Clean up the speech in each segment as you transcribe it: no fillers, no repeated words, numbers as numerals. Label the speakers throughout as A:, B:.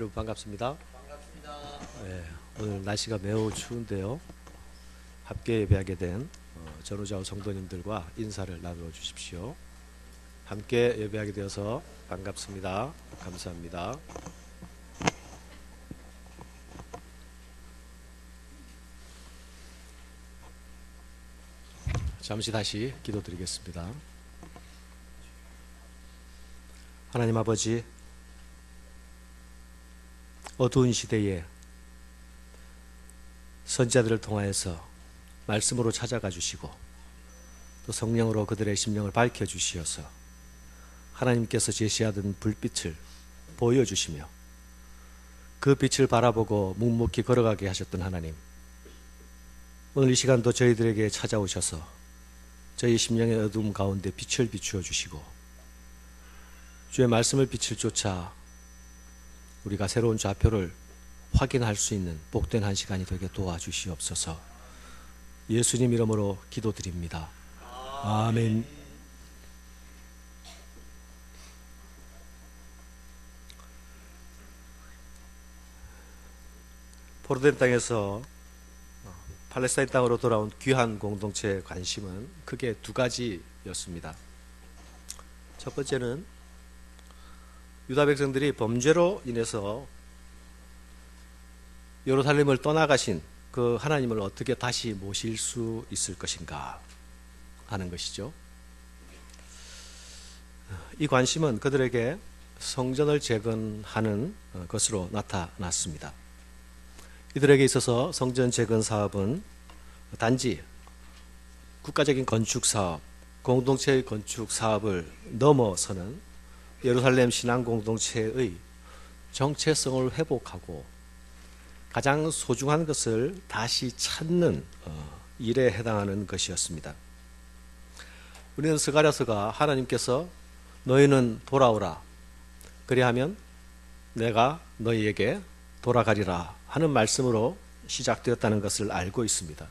A: 여러분 반갑습니다.
B: 반갑습니다.
A: 네, 오늘 날씨가 매우 추운데요. 함께 예배하게 된 전우자우 성도님들과 인사를 나누어 주십시오. 함께 예배하게 되어서 반갑습니다. 감사합니다. 잠시 다시 기도드리겠습니다. 하나님 아버지, 어두운 시대에 선지자들을 통하여서 말씀으로 찾아가 주시고 또 성령으로 그들의 심령을 밝혀주시어서 하나님께서 제시하던 불빛을 보여주시며 그 빛을 바라보고 묵묵히 걸어가게 하셨던 하나님, 오늘 이 시간도 저희들에게 찾아오셔서 저희 심령의 어두움 가운데 빛을 비추어 주시고 주의 말씀을 빛을 쫓아 우리가 새로운 좌표를 확인할 수 있는 복된 한 시간이 되게 도와주시옵소서. 예수님 이름으로 기도드립니다. 아멘. 포로된 땅에서 팔레스타인 땅으로 돌아온 귀한 공동체의 관심은 크게 두 가지였습니다. 첫 번째는 유다 백성들이 범죄로 인해서 예루살렘을 떠나가신 그 하나님을 어떻게 다시 모실 수 있을 것인가 하는 것이죠. 이 관심은 그들에게 성전을 재건하는 것으로 나타났습니다. 이들에게 있어서 성전 재건 사업은 단지 국가적인 건축 사업, 공동체의 건축 사업을 넘어서는 예루살렘 신앙 공동체의 정체성을 회복하고 가장 소중한 것을 다시 찾는 일에 해당하는 것이었습니다. 우리는 스가랴서가 하나님께서 너희는 돌아오라, 그리하면 내가 너희에게 돌아가리라 하는 말씀으로 시작되었다는 것을 알고 있습니다.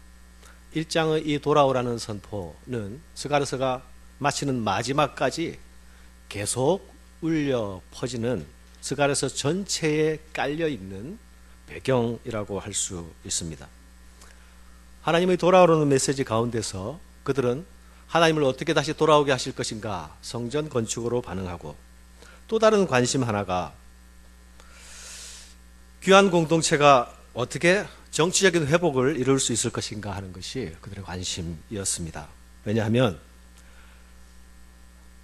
A: 1장의 이 돌아오라는 선포는 스가랴서가 마치는 마지막까지 계속 울려 퍼지는 스가랴서 전체에 깔려 있는 배경이라고 할 수 있습니다. 하나님의 돌아오라는 메시지 가운데서 그들은 하나님을 어떻게 다시 돌아오게 하실 것인가 성전 건축으로 반응하고, 또 다른 관심 하나가 귀한 공동체가 어떻게 정치적인 회복을 이룰 수 있을 것인가 하는 것이 그들의 관심이었습니다. 왜냐하면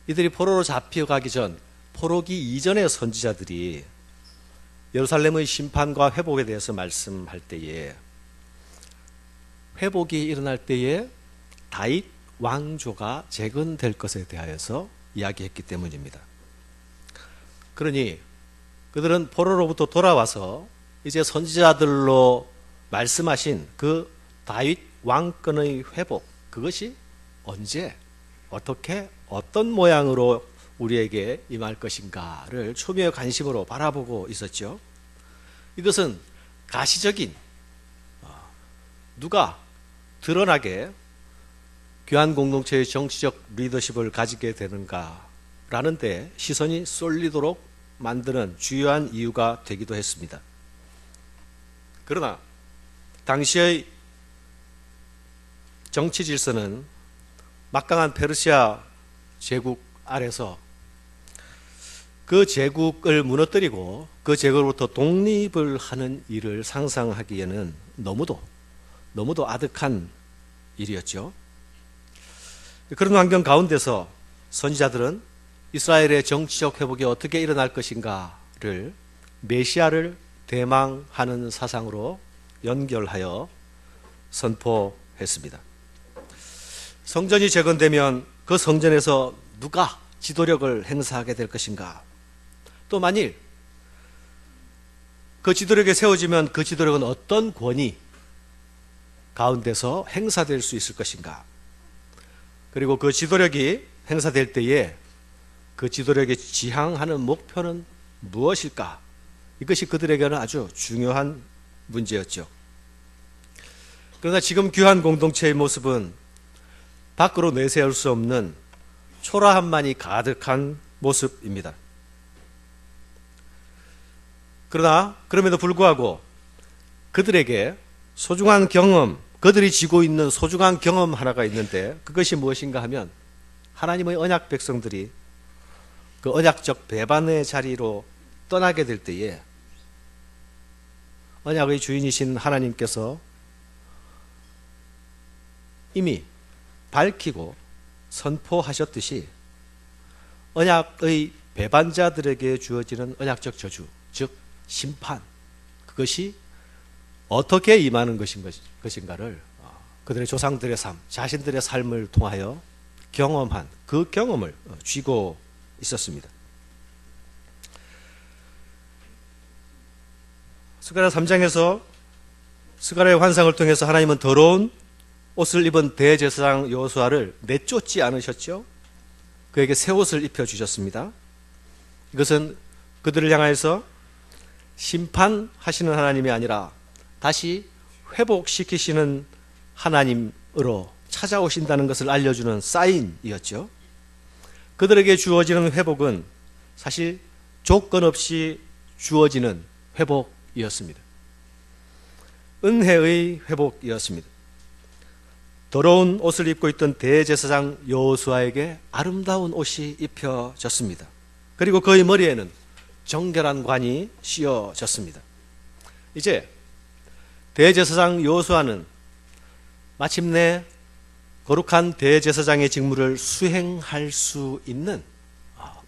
A: 이들이 포로로 잡혀가기 전, 포로기 이전의 선지자들이 예루살렘의 심판과 회복에 대해서 말씀할 때에 회복이 일어날 때에 다윗 왕조가 재건될 것에 대하여서 이야기했기 때문입니다. 그러니 그들은 포로로부터 돌아와서 이제 선지자들로 말씀하신 그 다윗 왕권의 회복, 그것이 언제, 어떻게, 어떤 모양으로 우리에게 임할 것인가를 초미의 관심으로 바라보고 있었죠. 이것은 가시적인, 누가 드러나게 귀한 공동체의 정치적 리더십을 가지게 되는가라는 데 시선이 쏠리도록 만드는 주요한 이유가 되기도 했습니다. 그러나 당시의 정치 질서는 막강한 페르시아 제국 아래서 그 제국을 무너뜨리고 그 제국으로부터 독립을 하는 일을 상상하기에는 너무도 아득한 일이었죠. 그런 환경 가운데서 선지자들은 이스라엘의 정치적 회복이 어떻게 일어날 것인가를 메시아를 대망하는 사상으로 연결하여 선포했습니다. 성전이 재건되면 그 성전에서 누가 지도력을 행사하게 될 것인가? 또 만일 그 지도력이 세워지면 그 지도력은 어떤 권위 가운데서 행사될 수 있을 것인가? 그리고 그 지도력이 행사될 때에 그 지도력에 지향하는 목표는 무엇일까? 이것이 그들에게는 아주 중요한 문제였죠. 그러나 지금 귀한 공동체의 모습은 밖으로 내세울 수 없는 초라함만이 가득한 모습입니다. 그러나 그럼에도 불구하고 그들에게 소중한 경험, 그들이 지고 있는 소중한 경험 하나가 있는데 그것이 무엇인가 하면 하나님의 언약 백성들이 그 언약적 배반의 자리로 떠나게 될 때에 언약의 주인이신 하나님께서 이미 밝히고 선포하셨듯이 언약의 배반자들에게 주어지는 언약적 저주, 즉 심판, 그것이 어떻게 임하는 것인가를 그들의 조상들의 삶, 자신들의 삶을 통하여 경험한 그 경험을 쥐고 있었습니다. 스가랴 3장에서 스가랴의 환상을 통해서 하나님은 더러운 옷을 입은 대제사장 여호수아를 내쫓지 않으셨죠. 그에게 새 옷을 입혀주셨습니다. 이것은 그들을 향하여서 심판하시는 하나님이 아니라 다시 회복시키시는 하나님으로 찾아오신다는 것을 알려주는 사인이었죠. 그들에게 주어지는 회복은 사실 조건 없이 주어지는 회복이었습니다. 은혜의 회복이었습니다. 더러운 옷을 입고 있던 대제사장 여호수아에게 아름다운 옷이 입혀졌습니다. 그리고 그의 머리에는 정결한 관이 씌워졌습니다. 이제 대제사장 여호수아는 마침내 거룩한 대제사장의 직무를 수행할 수 있는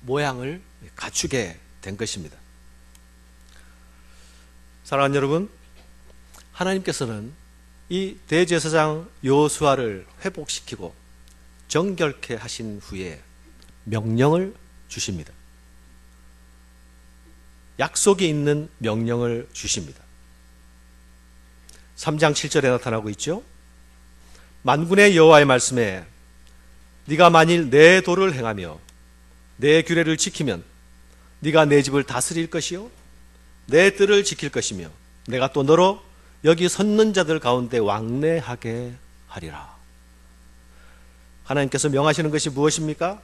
A: 모양을 갖추게 된 것입니다. 사랑하는 여러분, 하나님께서는 이 대제사장 여호수아를 회복시키고 정결케 하신 후에 명령을 주십니다. 약속이 있는 명령을 주십니다. 3장 7절에 나타나고 있죠. 만군의 여호와의 말씀에 네가 만일 내 도를 행하며 내 규례를 지키면 네가 내 집을 다스릴 것이요 내 뜰을 지킬 것이며 내가 또 너로 여기 섰는 자들 가운데 왕래하게 하리라. 하나님께서 명하시는 것이 무엇입니까?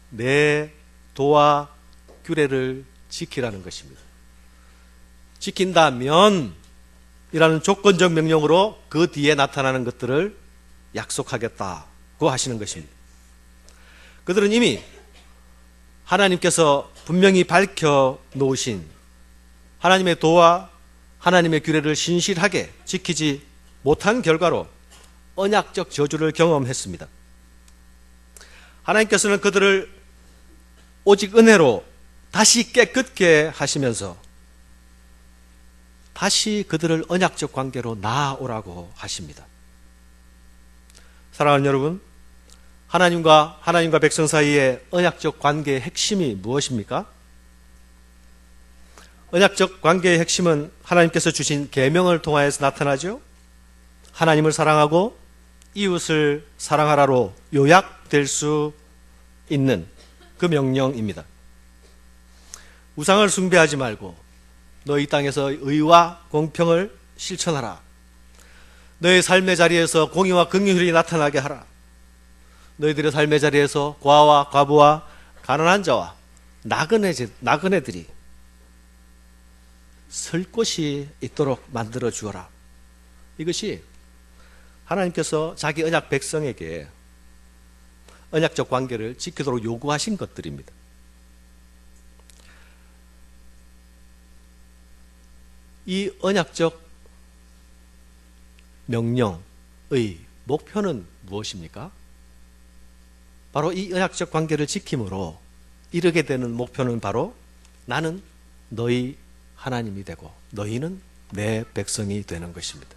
A: 내 도와 규례를 지키라는 것입니다. 지킨다면 이라는 조건적 명령으로 그 뒤에 나타나는 것들을 약속하겠다고 하시는 것입니다. 그들은 이미 하나님께서 분명히 밝혀 놓으신 하나님의 도와 하나님의 규례를 신실하게 지키지 못한 결과로 언약적 저주를 경험했습니다. 하나님께서는 그들을 오직 은혜로 다시 깨끗게 하시면서 다시 그들을 언약적 관계로 나아오라고 하십니다. 사랑하는 여러분, 하나님과 백성 사이의 언약적 관계의 핵심이 무엇입니까? 언약적 관계의 핵심은 하나님께서 주신 계명을 통하여서 나타나죠. 하나님을 사랑하고 이웃을 사랑하라로 요약될 수 있는 그 명령입니다. 우상을 숭배하지 말고 너희 땅에서 의와 공평을 실천하라. 너희 삶의 자리에서 공의와 긍휼이 나타나게 하라. 너희들의 삶의 자리에서 과와 과부와 가난한 자와 나그네들이 설 곳이 있도록 만들어 주어라. 이것이 하나님께서 자기 언약 백성에게 언약적 관계를 지키도록 요구하신 것들입니다. 이 언약적 명령의 목표는 무엇입니까? 바로 이 언약적 관계를 지킴으로 이르게 되는 목표는 바로 나는 너희 하나님이 되고 너희는 내 백성이 되는 것입니다.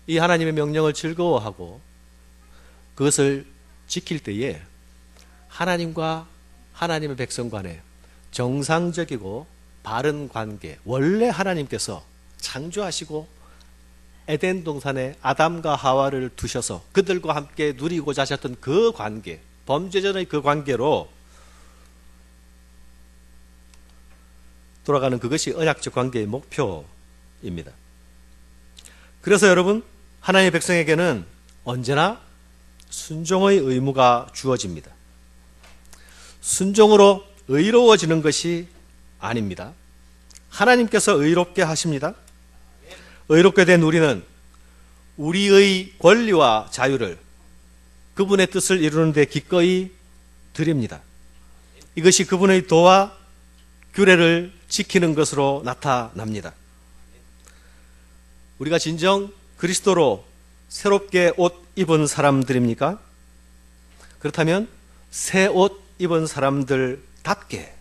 A: 이 하나님의 명령을 즐거워하고 그것을 지킬 때에 하나님과 하나님의 백성 간에 정상적이고 바른 관계, 원래 하나님께서 창조하시고 에덴 동산에 아담과 하와를 두셔서 그들과 함께 누리고자 하셨던 그 관계, 범죄 전의 그 관계로 돌아가는 그것이 언약적 관계의 목표입니다. 그래서 여러분, 하나님의 백성에게는 언제나 순종의 의무가 주어집니다. 순종으로 의로워지는 것이 아닙니다. 하나님께서 의롭게 하십니다. 의롭게 된 우리는 우리의 권리와 자유를 그분의 뜻을 이루는 데 기꺼이 드립니다. 이것이 그분의 도와 규례를 지키는 것으로 나타납니다. 우리가 진정 그리스도로 새롭게 옷 입은 사람들입니까? 그렇다면 새 옷 입은 사람들답게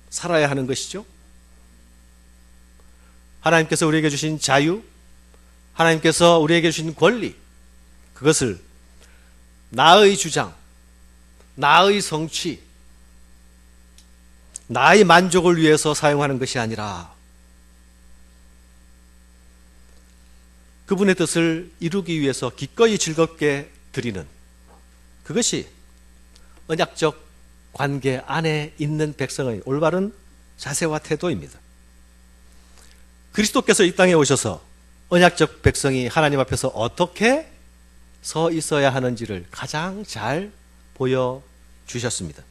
A: 살아야 하는 것이죠. 하나님께서 우리에게 주신 자유, 하나님께서 우리에게 주신 권리, 그것을 나의 주장, 나의 성취, 나의 만족을 위해서 사용하는 것이 아니라 그분의 뜻을 이루기 위해서 기꺼이 즐겁게 드리는, 그것이 언약적 관계 안에 있는 백성의 올바른 자세와 태도입니다. 그리스도께서 이 땅에 오셔서 언약적 백성이 하나님 앞에서 어떻게 서 있어야 하는지를 가장 잘 보여주셨습니다.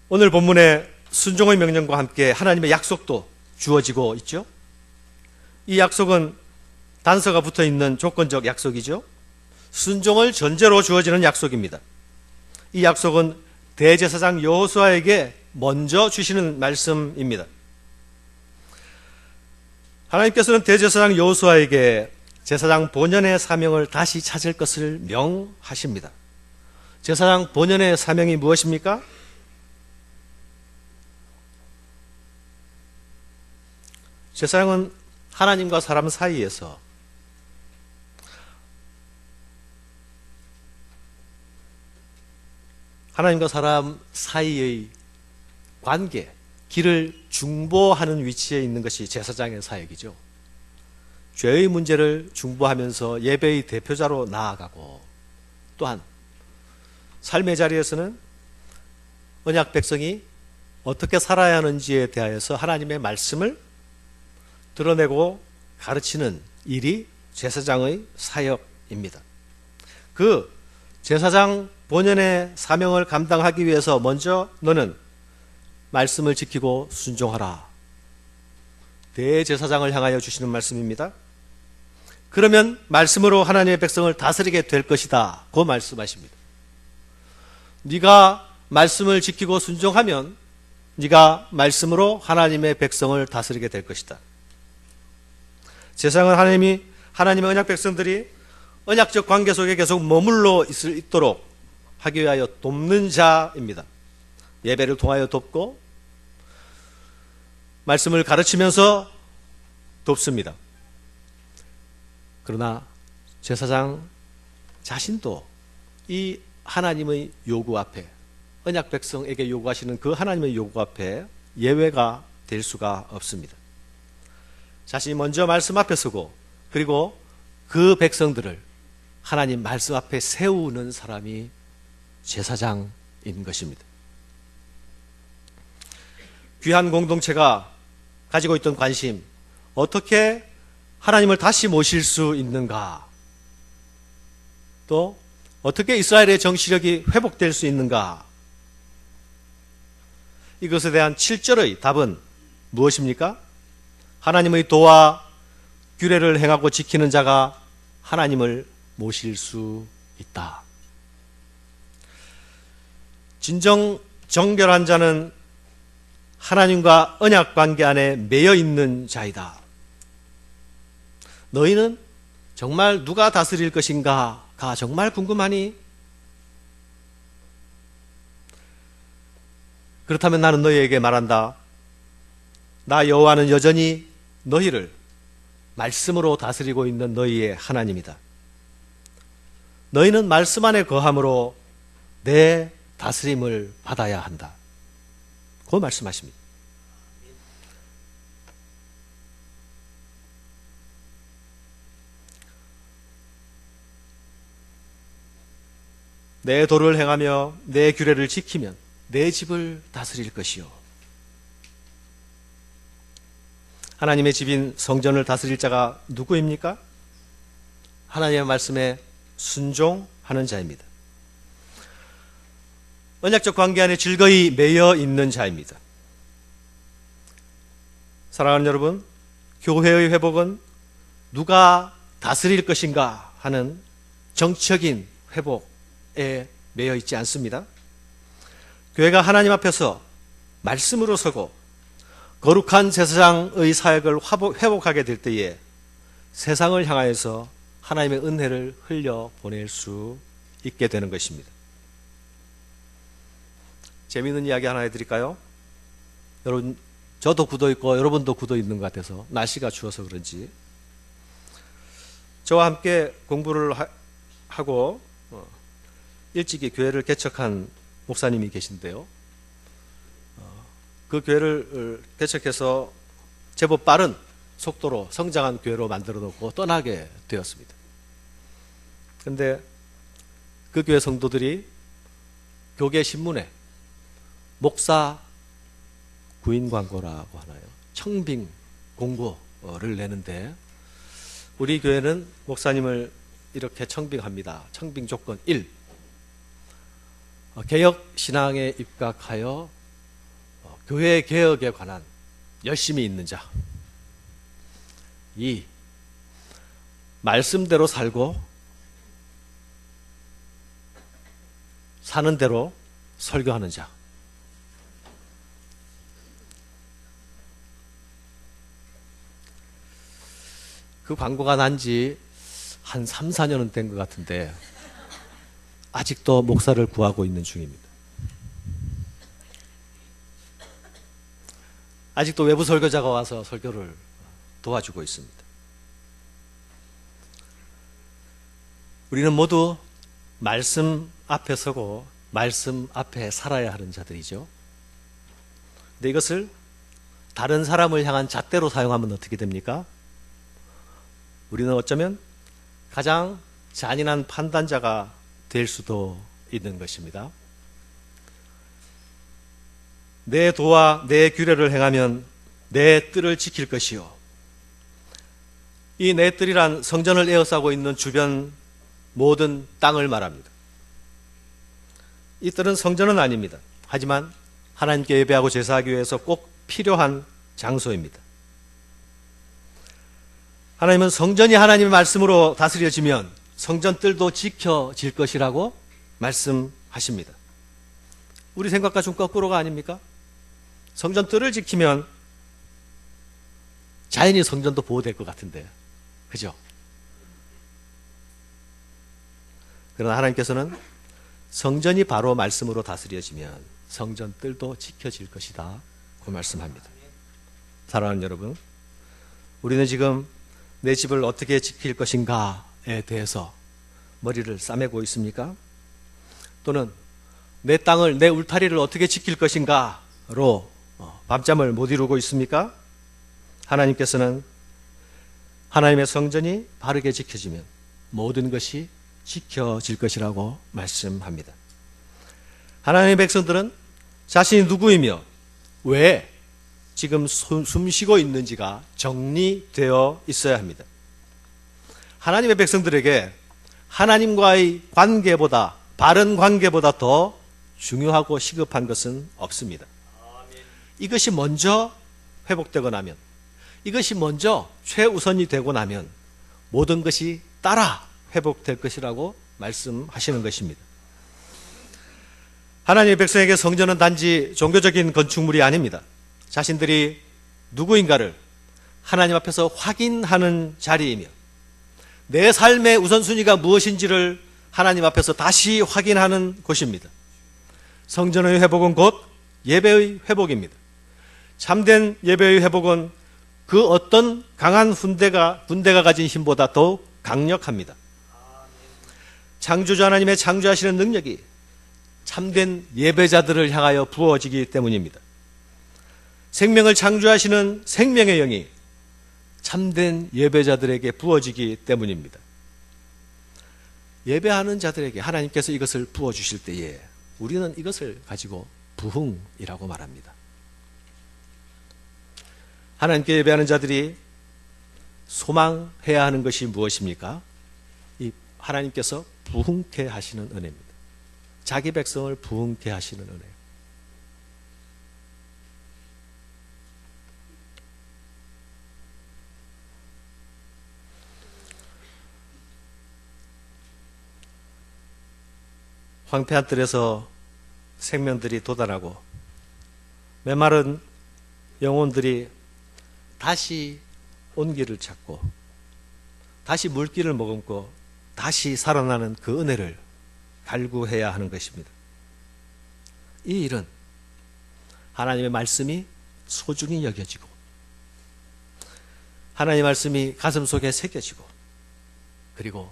A: 오늘 본문에 순종의 명령과 함께 하나님의 약속도 주어지고 있죠. 이 약속은 단서가 붙어 있는 조건적 약속이죠. 순종을 전제로 주어지는 약속입니다. 이 약속은 대제사장 여호수아에게 먼저 주시는 말씀입니다. 하나님께서는 대제사장 여호수아에게 제사장 본연의 사명을 다시 찾을 것을 명하십니다. 제사장 본연의 사명이 무엇입니까? 제사장은 하나님과 사람 사이에서 하나님과 사람 사이의 관계, 길을 중보하는 위치에 있는 것이 제사장의 사역이죠. 죄의 문제를 중보하면서 예배의 대표자로 나아가고, 또한 삶의 자리에서는 언약 백성이 어떻게 살아야 하는지에 대하여서 하나님의 말씀을 드러내고 가르치는 일이 제사장의 사역입니다. 그 제사장 본연의 사명을 감당하기 위해서 먼저 너는 말씀을 지키고 순종하라. 대제사장을 향하여 주시는 말씀입니다. 그러면 말씀으로 하나님의 백성을 다스리게 될 것이다 고 말씀하십니다. 네가 말씀을 지키고 순종하면 네가 말씀으로 하나님의 백성을 다스리게 될 것이다. 제사장은 하나님의 언약 백성들이 언약적 관계 속에 계속 머물러 있도록 하기 위하여 돕는 자입니다. 예배를 통하여 돕고 말씀을 가르치면서 돕습니다. 그러나 제사장 자신도 이 하나님의 요구 앞에, 언약 백성에게 요구하시는 그 하나님의 요구 앞에 예외가 될 수가 없습니다. 자신이 먼저 말씀 앞에 서고, 그리고 그 백성들을 하나님 말씀 앞에 세우는 사람이 제사장인 것입니다. 귀한 공동체가 가지고 있던 관심, 어떻게 하나님을 다시 모실 수 있는가, 또 어떻게 이스라엘의 정치력이 회복될 수 있는가, 이것에 대한 7절의 답은 무엇입니까? 하나님의 도와 규례를 행하고 지키는 자가 하나님을 모실 수 있다. 진정 정결한 자는 하나님과 언약 관계 안에 매여 있는 자이다. 너희는 정말 누가 다스릴 것인가가 정말 궁금하니? 그렇다면 나는 너희에게 말한다. 나 여호와는 여전히 너희를 말씀으로 다스리고 있는 너희의 하나님이다. 너희는 말씀 안에 거함으로 내 다스림을 받아야 한다. 그 말씀하십니다. 내 도를 행하며 내 규례를 지키면 내 집을 다스릴 것이요. 하나님의 집인 성전을 다스릴 자가 누구입니까? 하나님의 말씀에 순종하는 자입니다. 언약적 관계 안에 즐거이 매여 있는 자입니다. 사랑하는 여러분, 교회의 회복은 누가 다스릴 것인가 하는 정치적인 회복에 매여 있지 않습니다. 교회가 하나님 앞에서 말씀으로 서고 거룩한 제사장의 사역을 회복하게 될 때에 세상을 향하여서 하나님의 은혜를 흘려보낼 수 있게 되는 것입니다. 재미있는 이야기 하나 해드릴까요? 여러분, 저도 굳어있고 여러분도 굳어있는 것 같아서 날씨가 추워서 그런지 저와 함께 공부를 하고 일찍이 교회를 개척한 목사님이 계신데요. 그 교회를 개척해서 제법 빠른 속도로 성장한 교회로 만들어 놓고 떠나게 되었습니다. 그런데 그 교회 성도들이 교계 신문에 목사 구인 광고라고 하나요? 청빙 공고를 내는데 우리 교회는 목사님을 이렇게 청빙합니다. 청빙 조건 1. 개혁 신앙에 입각하여 교회 개혁에 관한 열심히 있는 자. 2. 말씀대로 살고 사는 대로 설교하는 자. 그 광고가 난 지 한 3, 4년은 된 것 같은데 아직도 목사를 구하고 있는 중입니다. 아직도 외부 설교자가 와서 설교를 도와주고 있습니다. 우리는 모두 말씀 앞에 서고 말씀 앞에 살아야 하는 자들이죠. 근데 이것을 다른 사람을 향한 잣대로 사용하면 어떻게 됩니까? 우리는 어쩌면 가장 잔인한 판단자가 될 수도 있는 것입니다. 내 도와 내 규례를 행하면 내 뜰을 지킬 것이요. 이 내 뜰이란 성전을 에워싸고 있는 주변 모든 땅을 말합니다. 이 뜰은 성전은 아닙니다. 하지만 하나님께 예배하고 제사하기 위해서 꼭 필요한 장소입니다. 하나님은 성전이 하나님의 말씀으로 다스려지면 성전 뜰도 지켜질 것이라고 말씀하십니다. 우리 생각과 좀 거꾸로가 아닙니까? 성전 뜰을 지키면 자연히 성전도 보호될 것 같은데, 그죠? 그러나 하나님께서는 성전이 바로 말씀으로 다스려지면 성전 뜰도 지켜질 것이다 그 말씀합니다. 사랑하는 여러분, 우리는 지금 내 집을 어떻게 지킬 것인가에 대해서 머리를 싸매고 있습니까? 또는 내 땅을, 내 울타리를 어떻게 지킬 것인가로 밤잠을 못 이루고 있습니까? 하나님께서는 하나님의 성전이 바르게 지켜지면 모든 것이 지켜질 것이라고 말씀합니다. 하나님의 백성들은 자신이 누구이며 왜 지금 숨쉬고 있는지가 정리되어 있어야 합니다. 하나님의 백성들에게 하나님과의 관계보다, 바른 관계보다 더 중요하고 시급한 것은 없습니다. 이것이 먼저 회복되고 나면, 이것이 먼저 최우선이 되고 나면 모든 것이 따라 회복될 것이라고 말씀하시는 것입니다. 하나님의 백성에게 성전은 단지 종교적인 건축물이 아닙니다. 자신들이 누구인가를 하나님 앞에서 확인하는 자리이며 내 삶의 우선순위가 무엇인지를 하나님 앞에서 다시 확인하는 곳입니다. 성전의 회복은 곧 예배의 회복입니다. 참된 예배의 회복은 그 어떤 강한 군대가 가진 힘보다 더욱 강력합니다. 창조주 하나님의 창조하시는 능력이 참된 예배자들을 향하여 부어지기 때문입니다. 생명을 창조하시는 생명의 영이 참된 예배자들에게 부어지기 때문입니다. 예배하는 자들에게 하나님께서 이것을 부어주실 때에 우리는 이것을 가지고 부흥이라고 말합니다. 하나님께 예배하는 자들이 소망해야 하는 것이 무엇입니까? 이 하나님께서 부흥케 하시는 은혜입니다. 자기 백성을 부흥케 하시는 은혜. 황폐한 뜰에서 생명들이 돋아나고 메마른 영혼들이 다시 온기를 찾고 다시 물기를 머금고 다시 살아나는 그 은혜를 갈구해야 하는 것입니다. 이 일은 하나님의 말씀이 소중히 여겨지고 하나님의 말씀이 가슴 속에 새겨지고 그리고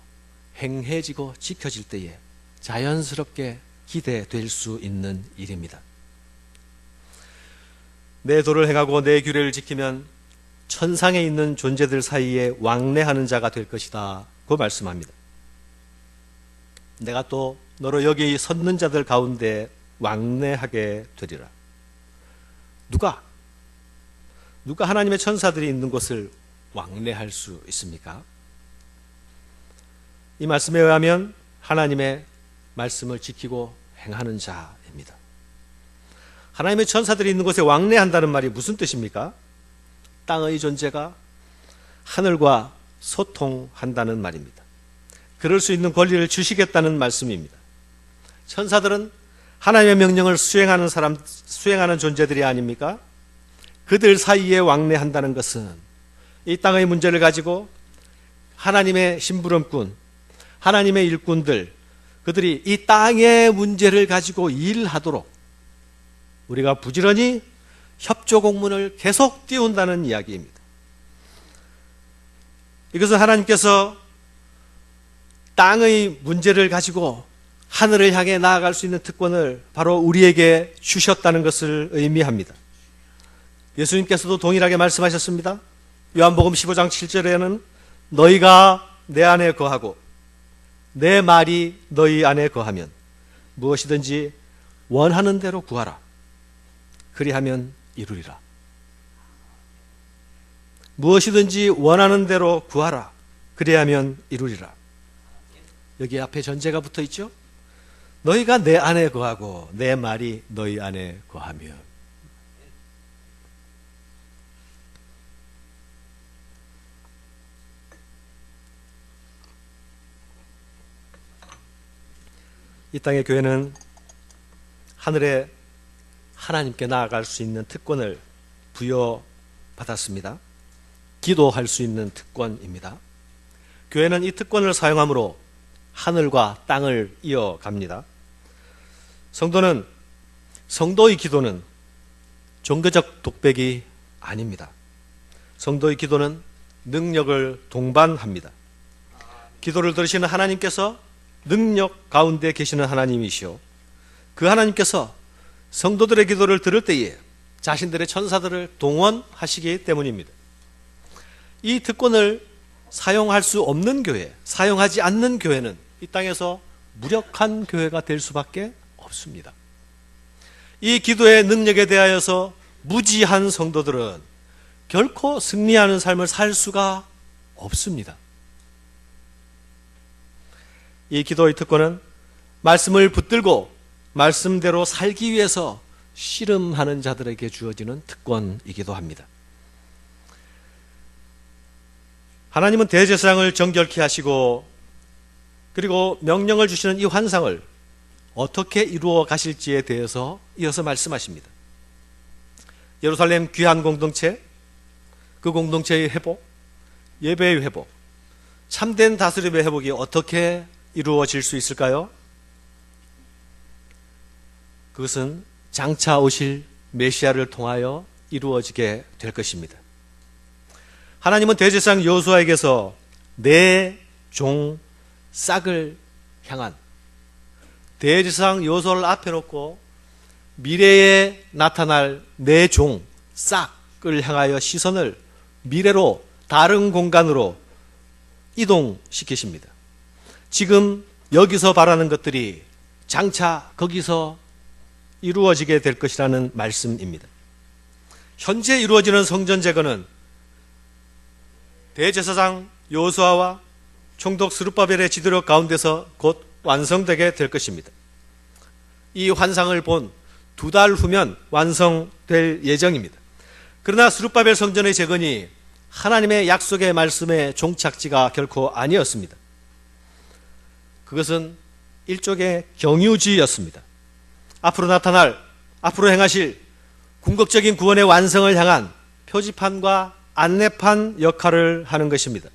A: 행해지고 지켜질 때에 자연스럽게 기대될 수 있는 일입니다. 내 도를 행하고 내 규례를 지키면 천상에 있는 존재들 사이에 왕래하는 자가 될 것이다 고 말씀합니다. 내가 또 너로 여기 섰는 자들 가운데 왕래하게 되리라. 누가 하나님의 천사들이 있는 곳을 왕래할 수 있습니까? 이 말씀에 의하면 하나님의 말씀을 지키고 행하는 자입니다. 하나님의 천사들이 있는 곳에 왕래한다는 말이 무슨 뜻입니까? 땅의 존재가 하늘과 소통한다는 말입니다. 그럴 수 있는 권리를 주시겠다는 말씀입니다. 천사들은 하나님의 명령을 수행하는 존재들이 아닙니까? 그들 사이에 왕래한다는 것은 이 땅의 문제를 가지고 하나님의 심부름꾼, 하나님의 일꾼들, 그들이 이 땅의 문제를 가지고 일하도록 우리가 부지런히 협조 공문을 계속 띄운다는 이야기입니다. 이것은 하나님께서 땅의 문제를 가지고 하늘을 향해 나아갈 수 있는 특권을 바로 우리에게 주셨다는 것을 의미합니다. 예수님께서도 동일하게 말씀하셨습니다. 요한복음 15장 7절에는 너희가 내 안에 거하고 내 말이 너희 안에 거하면 무엇이든지 원하는 대로 구하라. 그리하면 이루리라. 무엇이든지 원하는 대로 구하라. 그리하면 이루리라. 여기 앞에 전제가 붙어 있죠? 너희가 내 안에 거하고 내 말이 너희 안에 거하면. 이 땅의 교회는 하늘에 하나님께 나아갈 수 있는 특권을 부여받았습니다. 기도할 수 있는 특권입니다. 교회는 이 특권을 사용함으로 하늘과 땅을 이어갑니다. 성도의 기도는 종교적 독백이 아닙니다. 성도의 기도는 능력을 동반합니다. 기도를 들으시는 하나님께서 능력 가운데 계시는 하나님이시오. 그 하나님께서 성도들의 기도를 들을 때에 자신들의 천사들을 동원하시기 때문입니다. 이 특권을 사용할 수 없는 교회, 사용하지 않는 교회는 이 땅에서 무력한 교회가 될 수밖에 없습니다. 이 기도의 능력에 대하여서 무지한 성도들은 결코 승리하는 삶을 살 수가 없습니다. 이 기도의 특권은 말씀을 붙들고 말씀대로 살기 위해서 씨름하는 자들에게 주어지는 특권이기도 합니다. 하나님은 대제사장을 정결케 하시고 그리고 명령을 주시는 이 환상을 어떻게 이루어 가실지에 대해서 이어서 말씀하십니다. 예루살렘 귀한 공동체, 그 공동체의 회복, 예배의 회복, 참된 다스림의 회복이 어떻게 이루어질 수 있을까요? 그것은 장차 오실 메시아를 통하여 이루어지게 될 것입니다. 하나님은 대제사장 여호수아에게서 내 종 싹을 향한, 대제사장 여호수아를 앞에 놓고 미래에 나타날 내 종 싹을 향하여 시선을 미래로 다른 공간으로 이동시키십니다. 지금 여기서 바라는 것들이 장차 거기서 이루어지게 될 것이라는 말씀입니다. 현재 이루어지는 성전 제거는 대제사장 여호수아와 총독 스룹바벨의 지도력 가운데서 곧 완성되게 될 것입니다. 이 환상을 본 2달 후면 완성될 예정입니다. 그러나 스룹바벨 성전의 재건이 하나님의 약속의 말씀의 종착지가 결코 아니었습니다. 그것은 일종의 경유지였습니다. 앞으로 행하실 궁극적인 구원의 완성을 향한 표지판과 안내판 역할을 하는 것입니다.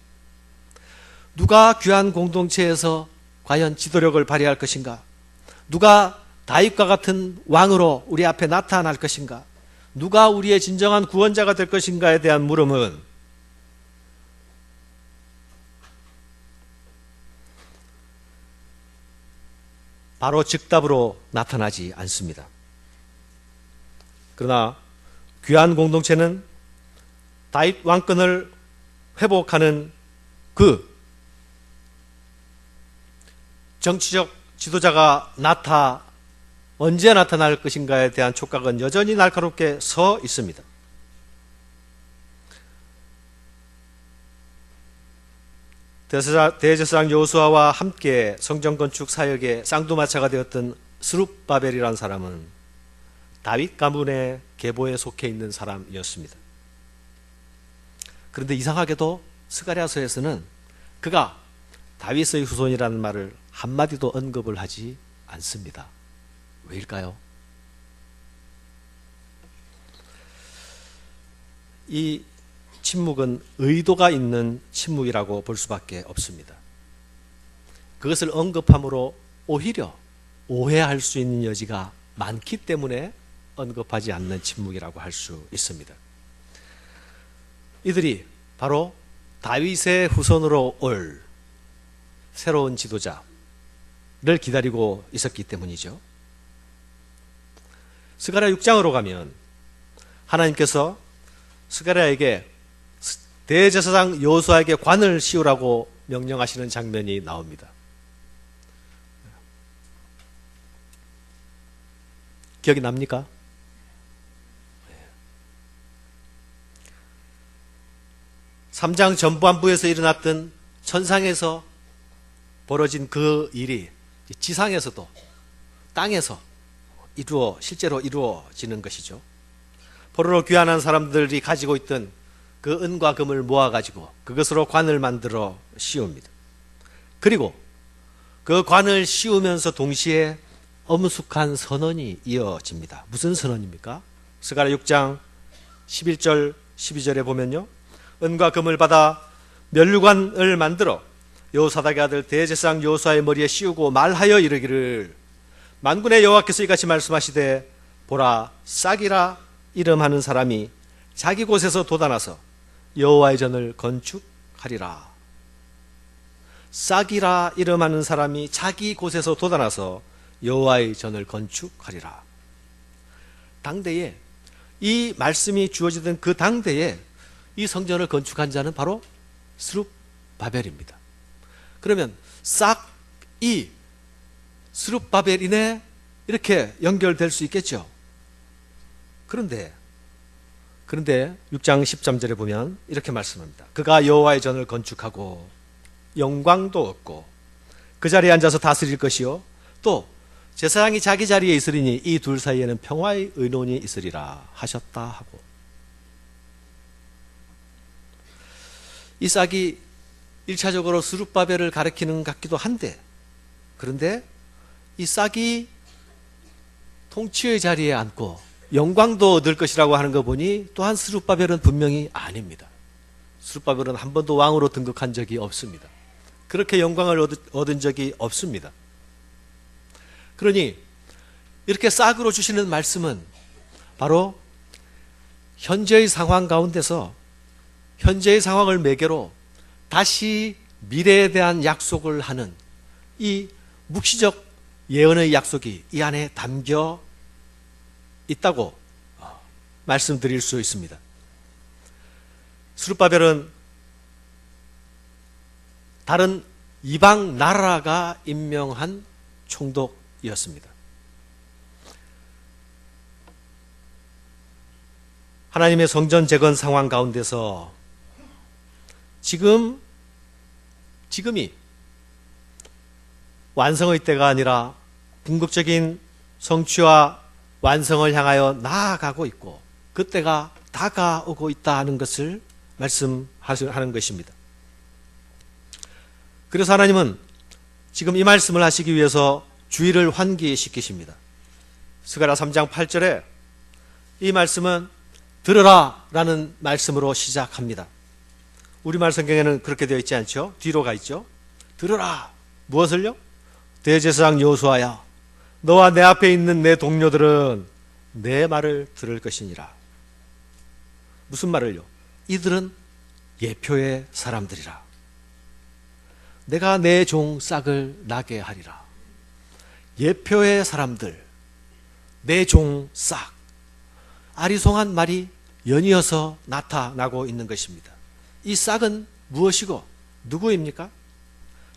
A: 누가 귀한 공동체에서 과연 지도력을 발휘할 것인가? 누가 다윗과 같은 왕으로 우리 앞에 나타날 것인가? 누가 우리의 진정한 구원자가 될 것인가에 대한 물음은 바로 즉답으로 나타나지 않습니다. 그러나 귀한 공동체는 다윗 왕권을 회복하는 그 정치적 지도자가 언제 나타날 것인가에 대한 촉각은 여전히 날카롭게 서 있습니다. 대제사장 여호수아와 함께 성전 건축 사역의 쌍두마차가 되었던 스룹바벨이라는 사람은 다윗 가문의 계보에 속해 있는 사람이었습니다. 그런데 이상하게도 스가랴서에서는 그가 다윗의 후손이라는 말을 한마디도 언급을 하지 않습니다. 왜일까요? 이 침묵은 의도가 있는 침묵이라고 볼 수밖에 없습니다. 그것을 언급함으로 오히려 오해할 수 있는 여지가 많기 때문에 언급하지 않는 침묵이라고 할 수 있습니다. 이들이 바로 다윗의 후손으로 올 새로운 지도자를 기다리고 있었기 때문이죠. 스가랴 6장으로 가면 하나님께서 스가랴에게 대제사장 여호수아에게 관을 씌우라고 명령하시는 장면이 나옵니다. 기억이 납니까? 3장 전반부에서 일어났던 천상에서 벌어진 그 일이 지상에서도 땅에서 실제로 이루어지는 것이죠. 포로로 귀환한 사람들이 가지고 있던 그 은과 금을 모아가지고 그것으로 관을 만들어 씌웁니다. 그리고 그 관을 씌우면서 동시에 엄숙한 선언이 이어집니다. 무슨 선언입니까? 스가랴 6장 11절 12절에 보면요, 은과 금을 받아 면류관을 만들어 여호사닥의 아들 대제사장 여호수아의 머리에 씌우고 말하여 이르기를, 만군의 여호와께서 이같이 말씀하시되, 보라, 싹이라 이름하는 사람이 자기 곳에서 돋아나서 여호와의 전을 건축하리라. 싹이라 이름하는 사람이 자기 곳에서 돋아나서 여호와의 전을 건축하리라. 당대에 이 말씀이 주어지던 그 당대에 이 성전을 건축한 자는 바로 스룹바벨입니다. 그러면 싹이 스룹바벨이네, 이렇게 연결될 수 있겠죠. 그런데 6장 13절에 보면 이렇게 말씀합니다. 그가 여호와의 전을 건축하고 영광도 얻고 그 자리에 앉아서 다스릴 것이요, 또 제사장이 자기 자리에 있으리니 이 둘 사이에는 평화의 의논이 있으리라 하셨다 하고, 이 싹이 1차적으로 스룹바벨을 가리키는 것 같기도 한데, 그런데 이 싹이 통치의 자리에 앉고 영광도 얻을 것이라고 하는 거 보니 또한 스룹바벨은 분명히 아닙니다. 스룹바벨은 한 번도 왕으로 등극한 적이 없습니다. 그렇게 영광을 얻은 적이 없습니다. 그러니 이렇게 싹으로 주시는 말씀은 바로 현재의 상황 가운데서 현재의 상황을 매개로 다시 미래에 대한 약속을 하는 이 묵시적 예언의 약속이 이 안에 담겨 있다고 말씀드릴 수 있습니다. 스룹바벨은 다른 이방 나라가 임명한 총독이었습니다. 하나님의 성전 재건 상황 가운데서 지금이 완성의 때가 아니라 궁극적인 성취와 완성을 향하여 나아가고 있고 그때가 다가오고 있다 하는 것을 말씀하는 것입니다. 그래서 하나님은 지금 이 말씀을 하시기 위해서 주의를 환기시키십니다. 스가랴 3장 8절에 이 말씀은 들으라 라는 말씀으로 시작합니다. 우리말 성경에는 그렇게 되어 있지 않죠? 뒤로 가 있죠? 들으라. 무엇을요? 대제사장 여호수아야, 너와 내 앞에 있는 내 동료들은 내 말을 들을 것이니라. 무슨 말을요? 이들은 예표의 사람들이라. 내가 내 종 싹을 나게 하리라. 예표의 사람들, 내 종 싹. 아리송한 말이 연이어서 나타나고 있는 것입니다. 이 싹은 무엇이고 누구입니까?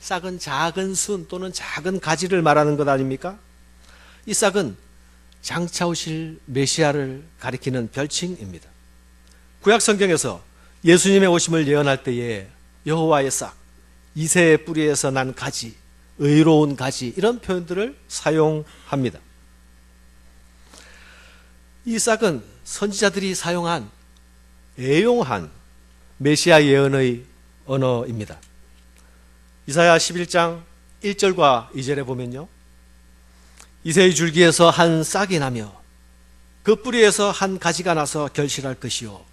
A: 싹은 작은 순 또는 작은 가지를 말하는 것 아닙니까? 이 싹은 장차 오실 메시아를 가리키는 별칭입니다. 구약 성경에서 예수님의 오심을 예언할 때에 여호와의 싹, 이새의 뿌리에서 난 가지, 의로운 가지, 이런 표현들을 사용합니다. 이 싹은 선지자들이 사용한 애용한 메시아 예언의 언어입니다. 이사야 11장 1절과 2절에 보면요, 이새의 줄기에서 한 싹이 나며 그 뿌리에서 한 가지가 나서 결실할 것이요,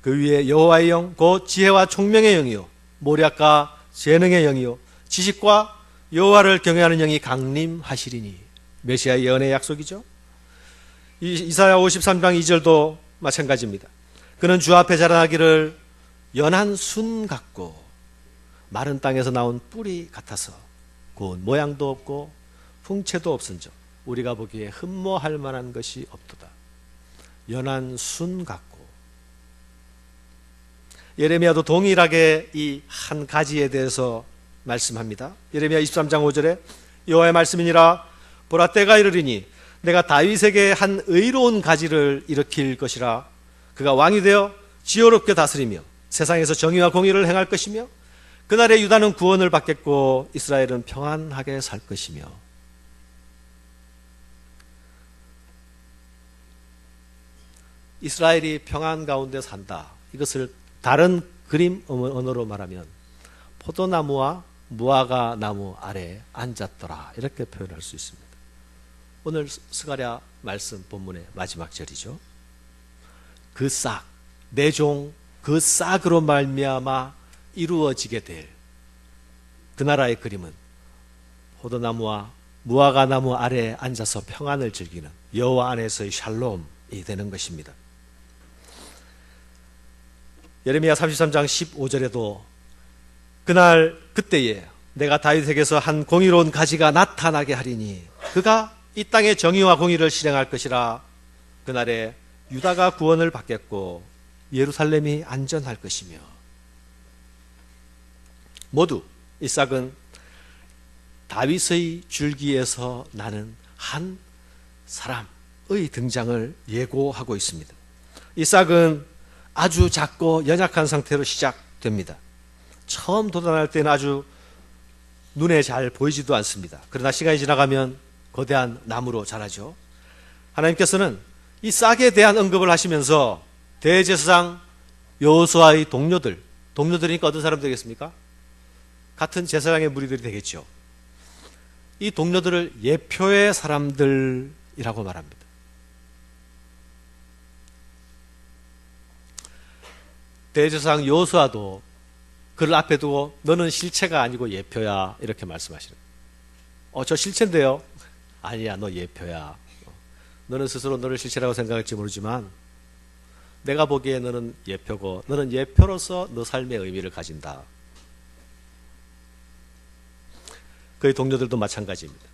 A: 그 위에 여호와의 영 곧 지혜와 총명의 영이요 모략과 재능의 영이요 지식과 여호와를 경외하는 영이 강림하시리니. 메시아 예언의 약속이죠. 이사야 53장 2절도 마찬가지입니다. 그는 주 앞에 자라나기를 연한 순 같고 마른 땅에서 나온 뿌리 같아서 곧 모양도 없고 풍채도 없은즉 우리가 보기에 흠모할 만한 것이 없도다. 연한 순 같고. 예레미야도 동일하게 이 한 가지에 대해서 말씀합니다. 예레미야 23장 5절에 여호와의 말씀이니라, 보라 때가 이르리니 내가 다윗에게 한 의로운 가지를 일으킬 것이라. 그가 왕이 되어 지혜롭게 다스리며 세상에서 정의와 공의를 행할 것이며 그날에 유다는 구원을 받겠고 이스라엘은 평안하게 살 것이며. 이스라엘이 평안 가운데 산다, 이것을 다른 그림 언어로 말하면 포도나무와 무화과 나무 아래에 앉았더라, 이렇게 표현할 수 있습니다. 오늘 스가랴 말씀 본문의 마지막 절이죠. 그 싹, 내 종 그 싹으로 말미암아 이루어지게 될 그 나라의 그림은 포도나무와 무화과 나무 아래에 앉아서 평안을 즐기는 여호와 안에서의 샬롬이 되는 것입니다. 예레미야 33장 15절에도 그날 그때에 내가 다윗에게서 한 공의로운 가지가 나타나게 하리니 그가 이 땅의 정의와 공의를 실행할 것이라. 그날에 유다가 구원을 받겠고 예루살렘이 안전할 것이며. 모두 이 싹은 다윗의 줄기에서 나는 한 사람의 등장을 예고하고 있습니다. 이 싹은 아주 작고 연약한 상태로 시작됩니다. 처음 돋아날 때는 아주 눈에 잘 보이지도 않습니다. 그러나 시간이 지나가면 거대한 나무로 자라죠. 하나님께서는 이 싹에 대한 언급을 하시면서 대제사장 여호수아의 동료들이니까 어떤 사람 되겠습니까? 같은 제사장의 무리들이 되겠죠. 이 동료들을 예표의 사람들이라고 말합니다. 대제사장 여호수아도 그를 앞에 두고 너는 실체가 아니고 예표야, 이렇게 말씀하시는 거예요. 저 실체인데요. 아니야, 너 예표야. 너는 스스로 너를 실체라고 생각할지 모르지만 내가 보기에 너는 예표고 너는 예표로서 너 삶의 의미를 가진다. 그의 동료들도 마찬가지입니다.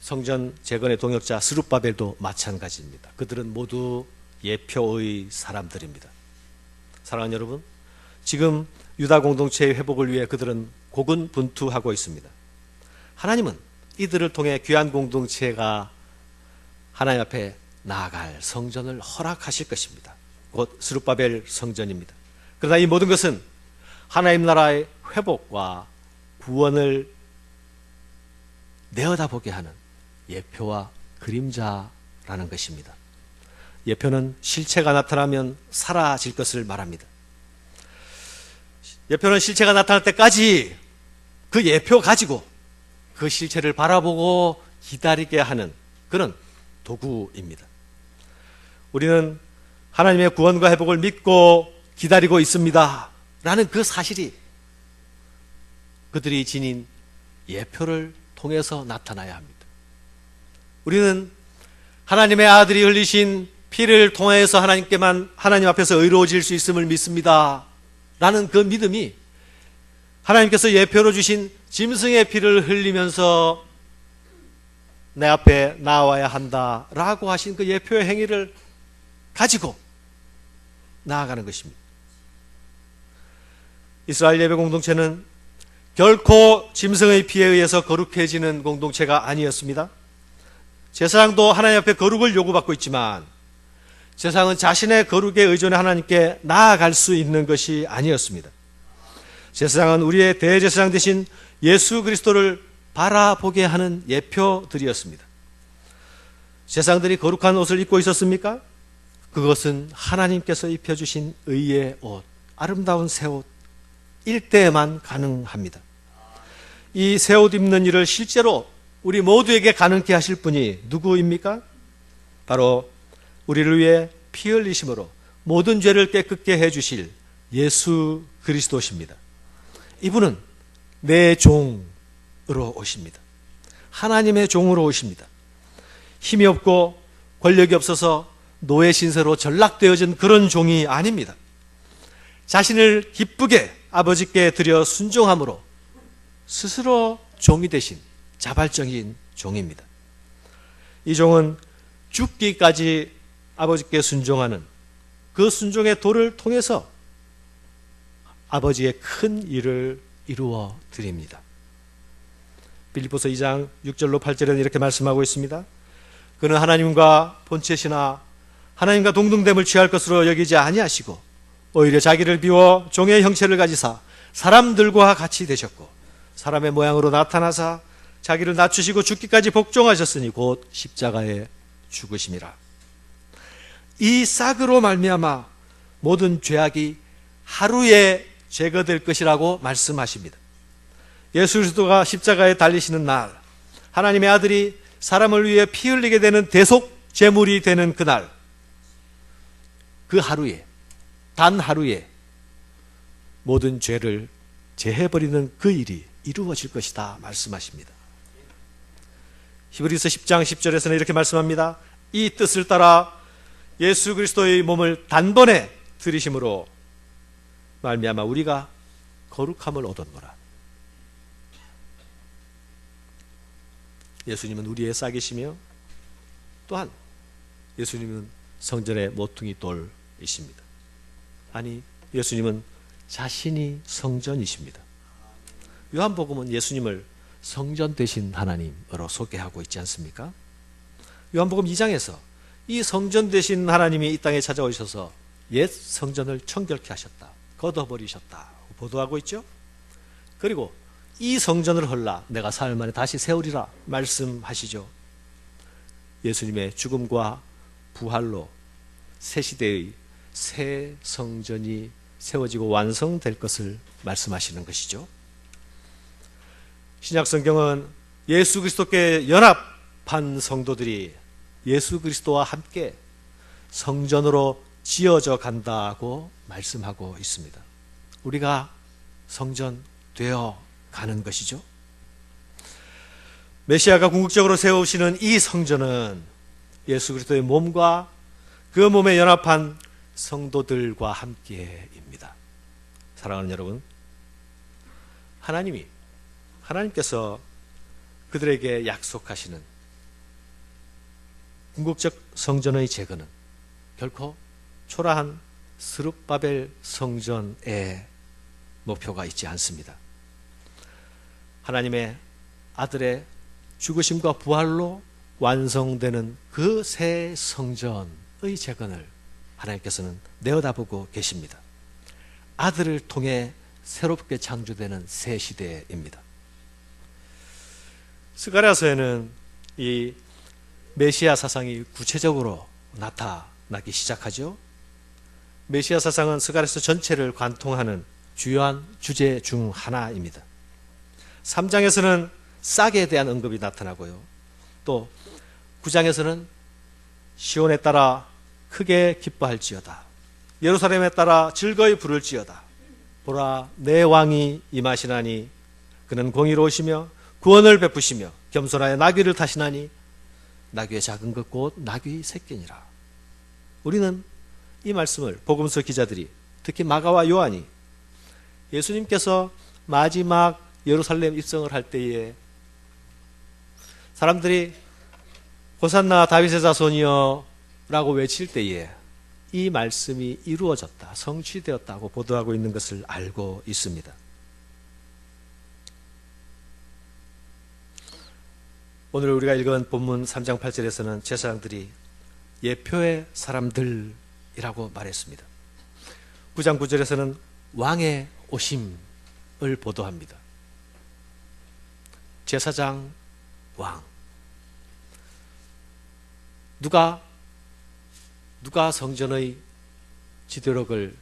A: 성전 재건의 동역자 스룹바벨도 마찬가지입니다. 그들은 모두 예표의 사람들입니다. 사랑하는 여러분, 지금 유다 공동체의 회복을 위해 그들은 고군분투하고 있습니다. 하나님은 이들을 통해 귀한 공동체가 하나님 앞에 나아갈 성전을 허락하실 것입니다. 곧 스룹바벨 성전입니다. 그러나 이 모든 것은 하나님 나라의 회복과 구원을 내어다보게 하는 예표와 그림자라는 것입니다. 예표는 실체가 나타나면 사라질 것을 말합니다. 예표는 실체가 나타날 때까지 그 예표 가지고 그 실체를 바라보고 기다리게 하는 그런 도구입니다. 우리는 하나님의 구원과 회복을 믿고 기다리고 있습니다 라는 그 사실이 그들이 지닌 예표를 통해서 나타나야 합니다. 우리는 하나님의 아들이 흘리신 피를 통해서 하나님 앞에서 의로워질 수 있음을 믿습니다 라는 그 믿음이 하나님께서 예표로 주신 짐승의 피를 흘리면서 내 앞에 나와야 한다라고 하신 그 예표의 행위를 가지고 나아가는 것입니다. 이스라엘 예배 공동체는 결코 짐승의 피에 의해서 거룩해지는 공동체가 아니었습니다. 제사장도 하나님 앞에 거룩을 요구받고 있지만 제사장은 자신의 거룩에 의존해 하나님께 나아갈 수 있는 것이 아니었습니다. 제사장은 우리의 대제사장 되신 예수 그리스도를 바라보게 하는 예표들이었습니다. 제사장들이 거룩한 옷을 입고 있었습니까? 그것은 하나님께서 입혀주신 의의 옷, 아름다운 새 옷일 때에만 가능합니다. 이 새 옷 입는 일을 실제로 우리 모두에게 가능케 하실 분이 누구입니까? 바로 우리를 위해 피 흘리심으로 모든 죄를 깨끗게 해주실 예수 그리스도십니다. 이분은 내 종으로 오십니다. 하나님의 종으로 오십니다. 힘이 없고 권력이 없어서 노예 신세로 전락되어진 그런 종이 아닙니다. 자신을 기쁘게 아버지께 드려 순종함으로 스스로 종이 되신 자발적인 종입니다. 이 종은 죽기까지 아버지께 순종하는 그 순종의 도를 통해서 아버지의 큰 일을 이루어 드립니다. 빌립보서 2장 6절로 8절에는 이렇게 말씀하고 있습니다. 그는 하나님과 본체시나 하나님과 동등됨을 취할 것으로 여기지 아니하시고 오히려 자기를 비워 종의 형체를 가지사 사람들과 같이 되셨고 사람의 모양으로 나타나사 자기를 낮추시고 죽기까지 복종하셨으니 곧 십자가에 죽으심이라. 이 싹으로 말미암아 모든 죄악이 하루에 제거될 것이라고 말씀하십니다. 예수 그리스도가 십자가에 달리시는 날, 하나님의 아들이 사람을 위해 피 흘리게 되는 대속 제물이 되는 그날, 그 하루에, 단 하루에 모든 죄를 제해버리는 그 일이 이루어질 것이다 말씀하십니다. 히브리서 10장 10절에서는 이렇게 말씀합니다. 이 뜻을 따라 예수 그리스도의 몸을 단번에 들이심으로 말미암아 우리가 거룩함을 얻었노라. 예수님은 우리의 싹이시며 또한 예수님은 성전의 모퉁이 돌이십니다. 아니, 예수님은 자신이 성전이십니다. 요한복음은 예수님을 성전 되신 하나님으로 소개하고 있지 않습니까? 요한복음 2장에서 이 성전 되신 하나님이 이 땅에 찾아오셔서 옛 성전을 청결케 하셨다, 걷어버리셨다 보도하고 있죠. 그리고 이 성전을 헐라 내가 사흘 만에 다시 세우리라 말씀하시죠. 예수님의 죽음과 부활로 새 시대의 새 성전이 세워지고 완성될 것을 말씀하시는 것이죠. 신약 성경은 예수 그리스도께 연합한 성도들이 예수 그리스도와 함께 성전으로 지어져 간다고 말씀하고 있습니다. 우리가 성전 되어 가는 것이죠. 메시아가 궁극적으로 세우시는 이 성전은 예수 그리스도의 몸과 그 몸에 연합한 성도들과 함께입니다. 사랑하는 여러분, 하나님께서 그들에게 약속하시는 궁극적 성전의 재건은 결코 초라한 스룹바벨 성전의 목표가 있지 않습니다. 하나님의 아들의 죽으심과 부활로 완성되는 그 새 성전의 재건을 하나님께서는 내어다보고 계십니다. 아들을 통해 새롭게 창조되는 새 시대입니다. 스가랴서에는 이 메시아 사상이 구체적으로 나타나기 시작하죠. 메시아 사상은 스가랴서 전체를 관통하는 주요한 주제 중 하나입니다. 3장에서는 싹에 대한 언급이 나타나고요. 또 9장에서는 시온에 따라 크게 기뻐할지어다. 예루살렘에 따라 즐거이 부를지어다. 보라, 내 왕이 임하시나니 그는 공의로우시며 구원을 베푸시며 겸손하여 나귀를 타시나니 나귀의 작은 것 곧 나귀 새끼니라. 우리는 이 말씀을 복음서 기자들이, 특히 마가와 요한이 예수님께서 마지막 예루살렘 입성을 할 때에 사람들이 호산나 다윗의 자손이여 라고 외칠 때에 이 말씀이 이루어졌다, 성취되었다고 보도하고 있는 것을 알고 있습니다. 오늘 우리가 읽은 본문 3장 8절에서는 제사장들이 예표의 사람들이라고 말했습니다. 9장 9절에서는 왕의 오심을 보도합니다. 제사장, 왕. 누가 성전의 지도력을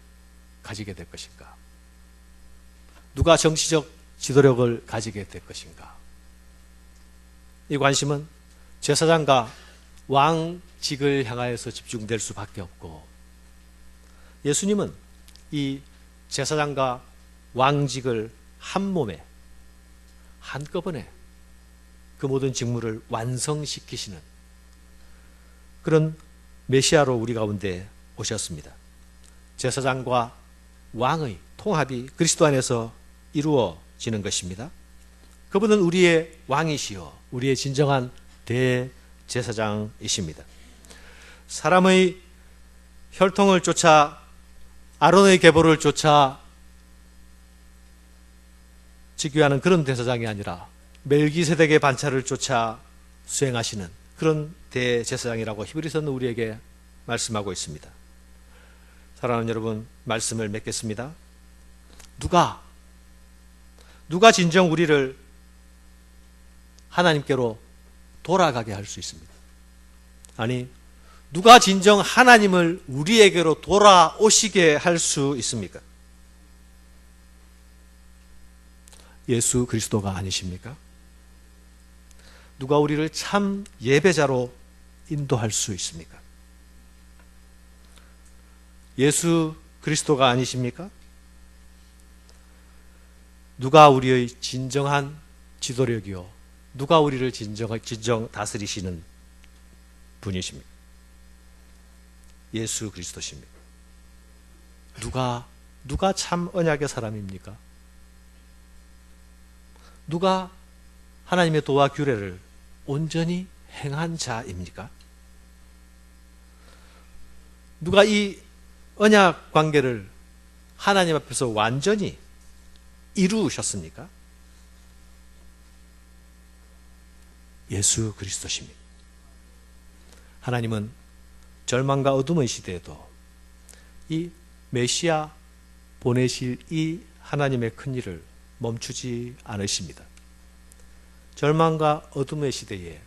A: 가지게 될 것인가? 누가 정치적 지도력을 가지게 될 것인가? 이 관심은 제사장과 왕직을 향하여서 집중될 수밖에 없고, 예수님은 이 제사장과 왕직을 한 몸에 한꺼번에 그 모든 직무를 완성시키시는 그런 메시아로 우리 가운데 오셨습니다. 제사장과 왕의 통합이 그리스도 안에서 이루어지는 것입니다. 그분은 우리의 왕이시요 우리의 진정한 대제사장이십니다. 사람의 혈통을 쫓아, 아론의 계보를 쫓아 즉위하는 그런 대제사장이 아니라 멜기세덱의 반차를 쫓아 수행하시는 그런 대제사장이라고 히브리서는 우리에게 말씀하고 있습니다. 사랑하는 여러분, 말씀을 맺겠습니다. 누가 진정 우리를 하나님께로 돌아가게 할 수 있습니다. 아니, 누가 진정 하나님을 우리에게로 돌아오시게 할 수 있습니까? 예수 그리스도가 아니십니까? 누가 우리를 참 예배자로 인도할 수 있습니까? 예수 그리스도가 아니십니까? 누가 우리의 진정한 지도력이요, 누가 우리를 진정 다스리시는 분이십니까? 예수 그리스도십니다. 누가 참 언약의 사람입니까? 누가 하나님의 도와 규례를 온전히 행한 자입니까? 누가 이 언약 관계를 하나님 앞에서 완전히 이루셨습니까? 예수 그리스도십니다. 하나님은 절망과 어둠의 시대에도 이 메시아 보내실 이 하나님의 큰 일을 멈추지 않으십니다. 절망과 어둠의 시대에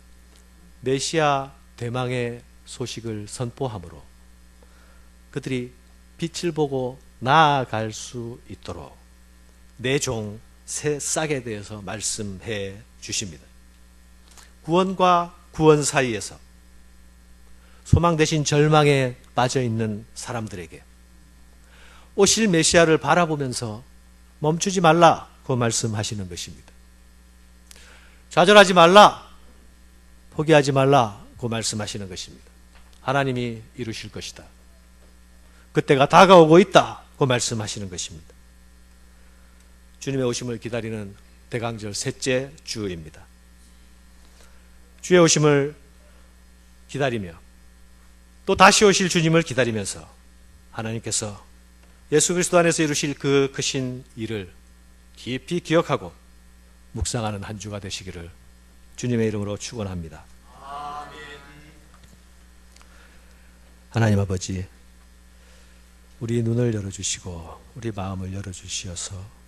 A: 메시아 대망의 소식을 선포함으로 그들이 빛을 보고 나아갈 수 있도록 내 종 새 싹에 대해서 말씀해 주십니다. 구원과 구원 사이에서 소망 대신 절망에 빠져 있는 사람들에게 오실 메시아를 바라보면서 멈추지 말라고 말씀하시는 것입니다. 좌절하지 말라, 포기하지 말라고 말씀하시는 것입니다. 하나님이 이루실 것이다, 그때가 다가오고 있다고 말씀하시는 것입니다. 주님의 오심을 기다리는 대강절 셋째 주입니다. 주의 오심을 기다리며 또 다시 오실 주님을 기다리면서 하나님께서 예수 그리스도 안에서 이루실 그 크신 일을 깊이 기억하고 묵상하는 한 주가 되시기를 주님의 이름으로 축원합니다. 하나님 아버지, 우리 눈을 열어주시고 우리 마음을 열어주시어서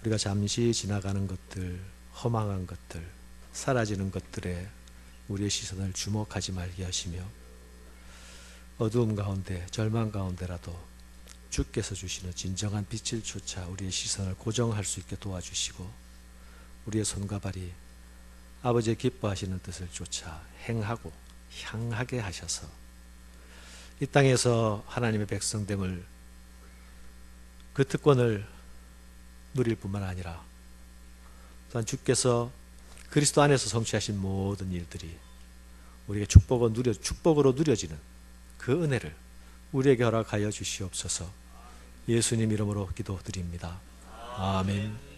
A: 우리가 잠시 지나가는 것들, 허망한 것들, 사라지는 것들에 우리의 시선을 주목하지 말게 하시며 어두움 가운데 절망 가운데라도 주께서 주시는 진정한 빛을 쫓아 우리의 시선을 고정할 수 있게 도와주시고 우리의 손과 발이 아버지의 기뻐하시는 뜻을 쫓아 행하고 향하게 하셔서 이 땅에서 하나님의 백성됨을 그 특권을 누릴 뿐만 아니라 또한 주께서 그리스도 안에서 성취하신 모든 일들이 우리에게 축복으로 누려지는 그 은혜를 우리에게 허락하여 주시옵소서. 예수님 이름으로 기도드립니다. 아멘.